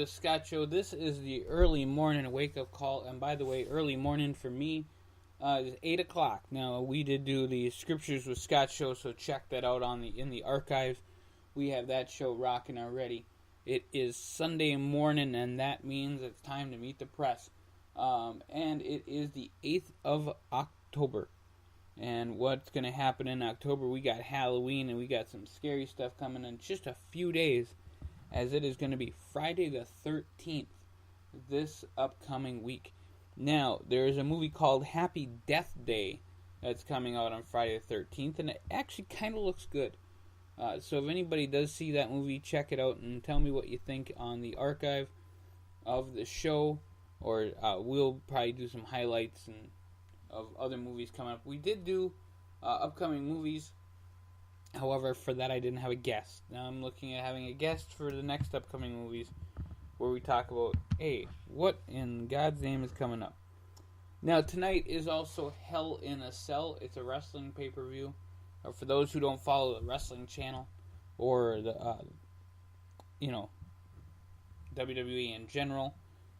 the Scott Show. This is the early morning wake-up call. And by the way, early morning for me is 8 o'clock. Now, we did do the Scriptures with Scott Show, so check that out in the archives. We have that show rocking already. It is Sunday morning, and that means it's time to meet the press. And it is the 8th of October. And what's going to happen in October, we got Halloween, and we got some scary stuff coming in just a few days, as it is going to be Friday the 13th this upcoming week. Now, there is a movie called Happy Death Day that's coming out on Friday the 13th, and it actually kind of looks good. So if anybody does see that movie, check it out and tell me what you think on the archive of the show, or we'll probably do some highlights of other movies coming up. We did do upcoming movies. However, for that I didn't have a guest. Now I'm looking at having a guest for the next upcoming movies, where we talk about, hey, what in God's name is coming up. Now tonight is also Hell in a Cell. It's a wrestling pay-per-view. For those who don't follow the wrestling channel, or the WWE in general,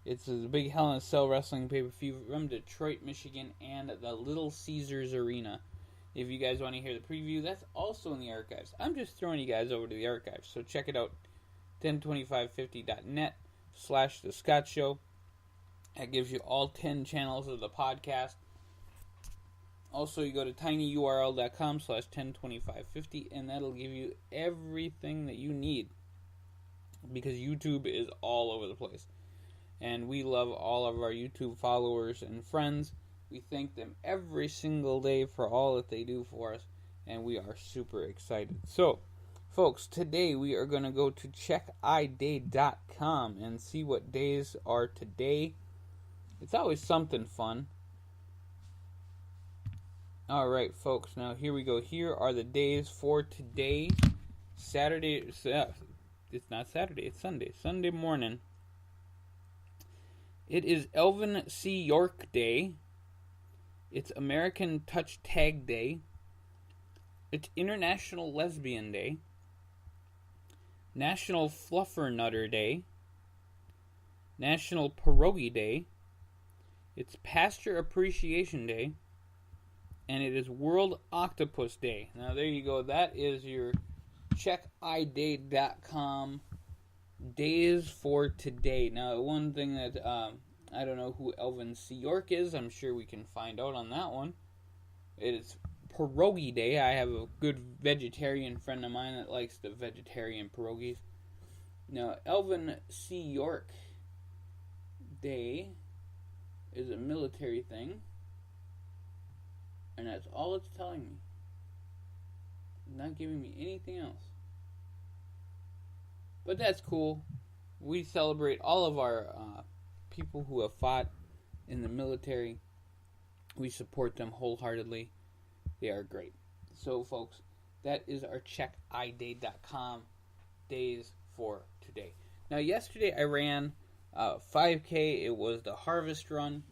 it's a big Hell in a Cell wrestling pay-per-view from Detroit, Michigan, and the Little Caesars Arena. If you guys want to hear the preview, that's also in the archives. I'm just throwing you guys over to the archives, so check it out, 102550.net/thescottshow. That gives you all 10 channels of the podcast. Also, you go to tinyurl.com/102550, and that'll give you everything that you need, because YouTube is all over the place. And we love all of our YouTube followers and friends. We thank them every single day for all that they do for us, and we are super excited. So, folks, today we are going to go to checkiday.com and see what days are today. It's always something fun. Alright, folks, now here we go. Here are the days for today. Saturday, it's not Saturday, it's Sunday. Sunday morning. It is Elvin C. York Day. It's American Touch Tag Day. It's International Lesbian Day. National Fluffernutter Day. National Pierogi Day. It's Pasture Appreciation Day. And it is World Octopus Day. Now, there you go. That is your checkiday.com days for today. Now, one thing that I don't know who Elvin C. York is. I'm sure we can find out on that one. It is Pierogi Day. I have a good vegetarian friend of mine that likes the vegetarian pierogies. Now, Elvin C. York Day is a military thing. And that's all it's telling me. It's not giving me anything else. But that's cool. We celebrate all of our people who have fought in the military. We support them wholeheartedly. They are great. So, folks, that is our checkiday.com days for today. Now, yesterday I ran 5K. It was the Harvest Run.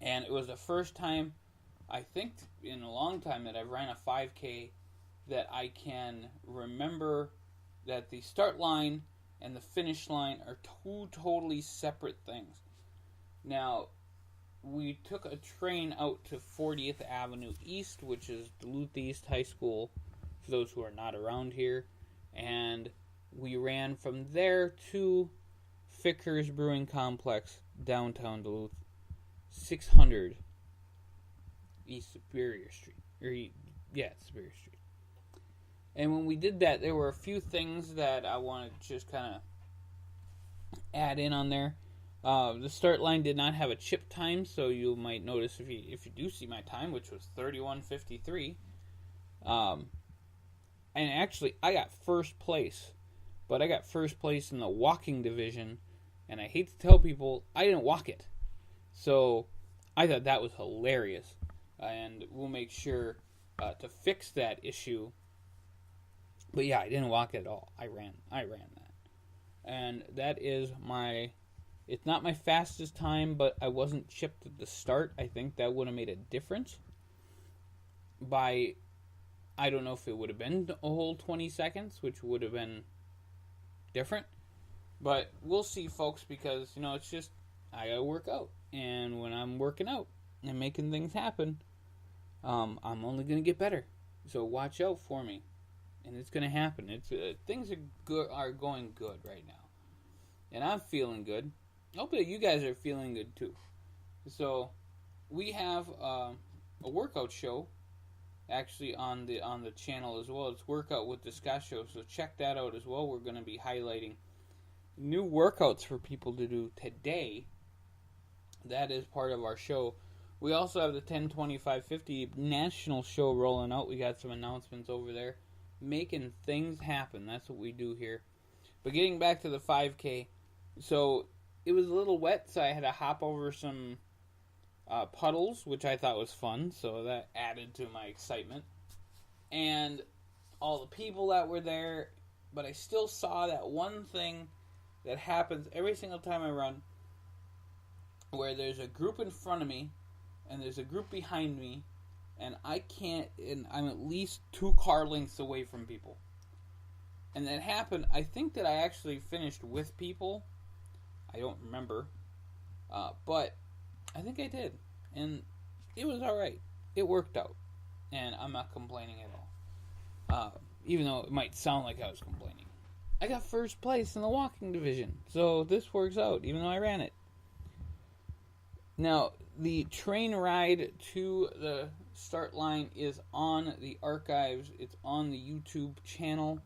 And it was the first time, I think, in a long time that I've ran a 5K that I can remember that the start line and the finish line are two totally separate things. Now, we took a train out to 40th Avenue East, which is Duluth East High School, for those who are not around here, and we ran from there to Ficker's Brewing Complex, downtown Duluth, 600 East Superior Street. Superior Street. And when we did that, there were a few things that I wanted to just kind of add in on there. The start line did not have a chip time, so you might notice if you do see my time, which was 31:53. And actually, I got first place, but I got first place in the walking division, and I hate to tell people, I didn't walk it. So I thought that was hilarious, and we'll make sure to fix that issue. But yeah, I didn't walk it at all. I ran that. And that is it's not my fastest time, but I wasn't chipped at the start. I think that would have made a difference. I don't know if it would have been a whole 20 seconds, which would have been different. But we'll see, folks, because, it's just, I gotta work out. And when I'm working out and making things happen, I'm only gonna get better. So watch out for me. And it's gonna happen. Things are going good right now. And I'm feeling good. I hope that you guys are feeling good too. So we have a workout show actually on the channel as well. It's Workout with the Scott Show. So check that out as well. We're going to be highlighting new workouts for people to do today. That is part of our show. We also have the 10-25-50 national show rolling out. We got some announcements over there. Making things happen. That's what we do here. But getting back to the 5K. So it was a little wet, so I had to hop over some puddles, which I thought was fun. So that added to my excitement. And all the people that were there. But I still saw that one thing that happens every single time I run, where there's a group in front of me and there's a group behind me, and I'm at least 2 car lengths away from people. And that happened. I think that I actually finished with people. I don't remember. But I think I did. And it was alright. It worked out. And I'm not complaining at all. Even though it might sound like I was complaining. I got first place in the walking division. So this works out, even though I ran it. Now, the train ride to the start line is on the archives. It's on the YouTube channel.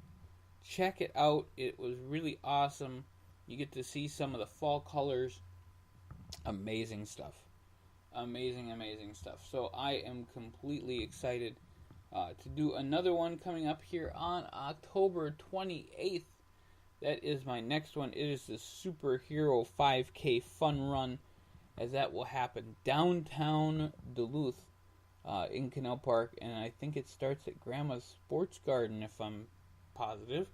Check it out. It was really awesome. You get to see some of the fall colors. Amazing stuff. Amazing stuff. So I am completely excited to do another one coming up here on October 28th. That is my next one. It is the Superhero 5K Fun Run, as that will happen downtown Duluth in Canal Park, and I think it starts at Grandma's Sports Garden, if I'm positive.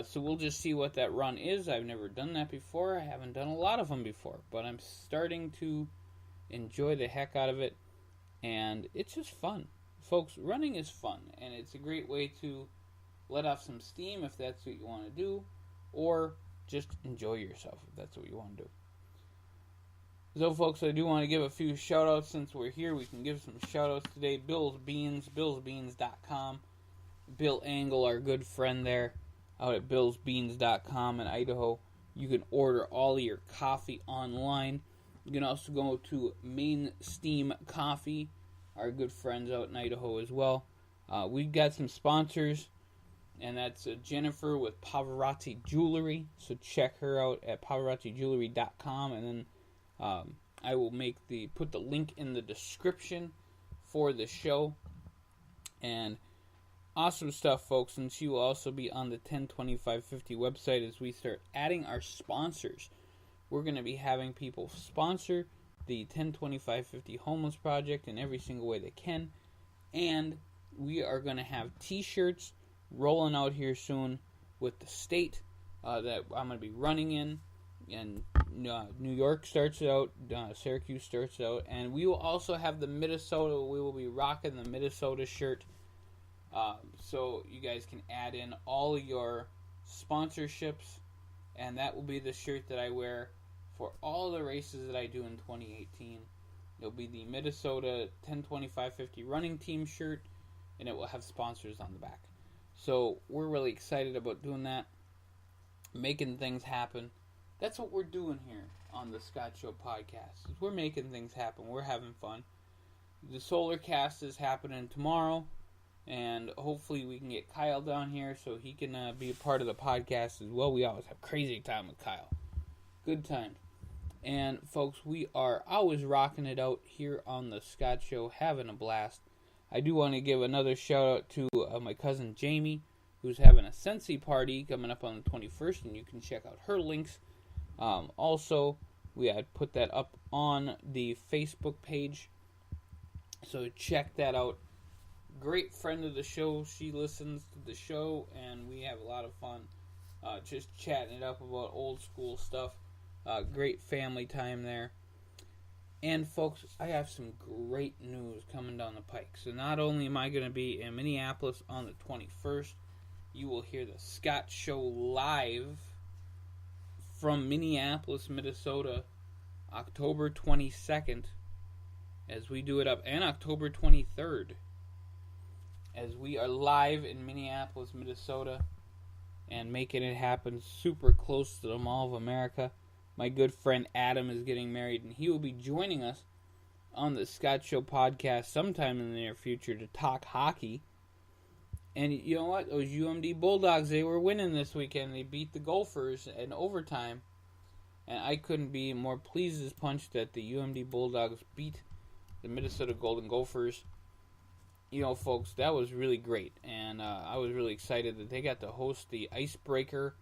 So we'll just see what that run is. I've never done that before. I haven't done a lot of them before, but I'm starting to enjoy the heck out of it, and it's just fun. Folks, running is fun, and it's a great way to let off some steam if that's what you want to do, or just enjoy yourself if that's what you want to do. So, folks, I do want to give a few shout-outs since we're here. We can give some shout-outs today. Bill's Beans, billsbeans.com. Bill Angle, our good friend there, out at billsbeans.com in Idaho. You can order all of your coffee online. You can also go to Main Steam Coffee, our good friends out in Idaho as well. We've got some sponsors, and that's Jennifer with Pavarotti Jewelry. So check her out at pavarottijewelry.com, and then I will put the link in the description for the show. And awesome stuff, folks, and she will also be on the 102550 website as we start adding our sponsors. We're going to be having people sponsor the 102550 Homeless Project in every single way they can. And we are going to have t-shirts rolling out here soon with the state that I'm going to be running in. And New York starts out, Syracuse starts out, and we will also have the Minnesota. We will be rocking the Minnesota shirt, so you guys can add in all of your sponsorships, and that will be the shirt that I wear for all the races that I do in 2018. It'll be the Minnesota 102550 running team shirt, and it will have sponsors on the back. So we're really excited about doing that, making things happen. That's what we're doing here on the Scott Show podcast. We're making things happen. We're having fun. The Solar Cast is happening tomorrow, and hopefully we can get Kyle down here so he can be a part of the podcast as well. We always have crazy time with Kyle. Good time. And folks, we are always rocking it out here on the Scott Show, having a blast. I do want to give another shout out to my cousin Jamie, who's having a Sensi party coming up on the 21st, and you can check out her links. Also, we had put that up on the Facebook page, so check that out. Great friend of the show. She listens to the show, and we have a lot of fun just chatting it up about old school stuff. Great family time there. And folks, I have some great news coming down the pike. So not only am I going to be in Minneapolis on the 21st, you will hear the Scott Show live from Minneapolis, Minnesota, October 22nd, as we do it up, and October 23rd, as we are live in Minneapolis, Minnesota, and making it happen super close to the Mall of America. My good friend Adam is getting married, and he will be joining us on the Scott Show podcast sometime in the near future to talk hockey. And you know what? Those UMD Bulldogs, they were winning this weekend. They beat the Gophers in overtime. And I couldn't be more pleased as punch that the UMD Bulldogs beat the Minnesota Golden Gophers. You know, folks, that was really great. And I was really excited that they got to host the Icebreaker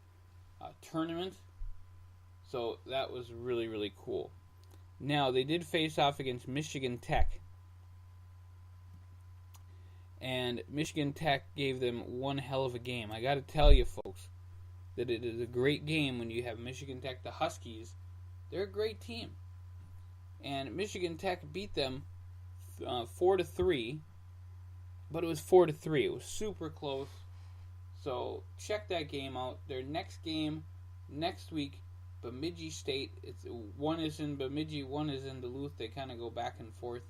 tournament. So that was really, really cool. Now, they did face off against Michigan Tech. And Michigan Tech gave them one hell of a game. I got to tell you, folks, that it is a great game when you have Michigan Tech, the Huskies. They're a great team. And Michigan Tech beat them 4-3. But it was 4-3. It was super close. So check that game out. Their next game next week, Bemidji State. One is in Bemidji, one is in Duluth. They kind of go back and forth.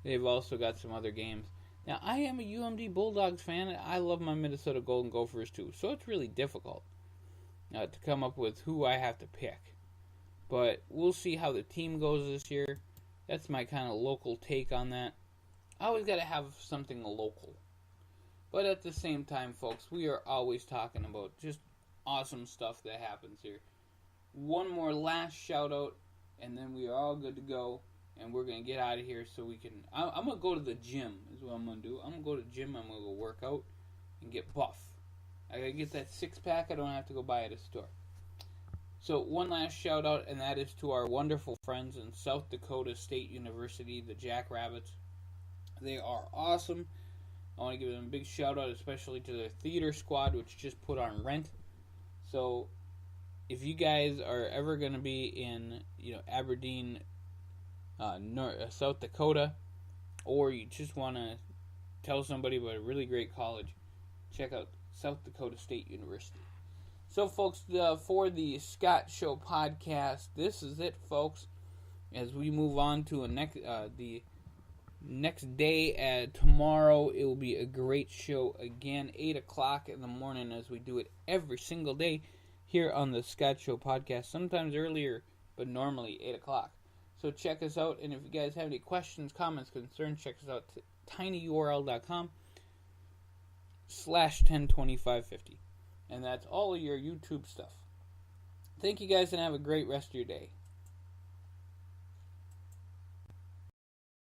They've also got some other games. Now, I am a UMD Bulldogs fan. I love my Minnesota Golden Gophers too. So it's really difficult to come up with who I have to pick. But we'll see how the team goes this year. That's my kind of local take on that. I always got to have something local. But at the same time, folks, we are always talking about just awesome stuff that happens here. One more last shout out, and then we are all good to go. And we're going to get out of here so we can... I'm going to go to the gym is what I'm going to do. I'm going to go to the gym. I'm going to go work out and get buff. I got to get that six-pack. I don't have to go buy it at a store. So one last shout out, and that is to our wonderful friends in South Dakota State University, the Jackrabbits. They are awesome. I want to give them a big shout out, especially to their theater squad, which just put on Rent. So if you guys are ever going to be in, Aberdeen, South Dakota, or you just want to tell somebody about a really great college, check out South Dakota State University. So, folks, for the Scott Show podcast, this is it, folks. As we move on to the next day, tomorrow, it will be a great show again, 8 o'clock in the morning, as we do it every single day here on the Scott Show podcast. Sometimes earlier, but normally 8 o'clock. So check us out, and if you guys have any questions, comments, concerns, check us out at tinyurl.com/102550. And that's all of your YouTube stuff. Thank you guys, and have a great rest of your day.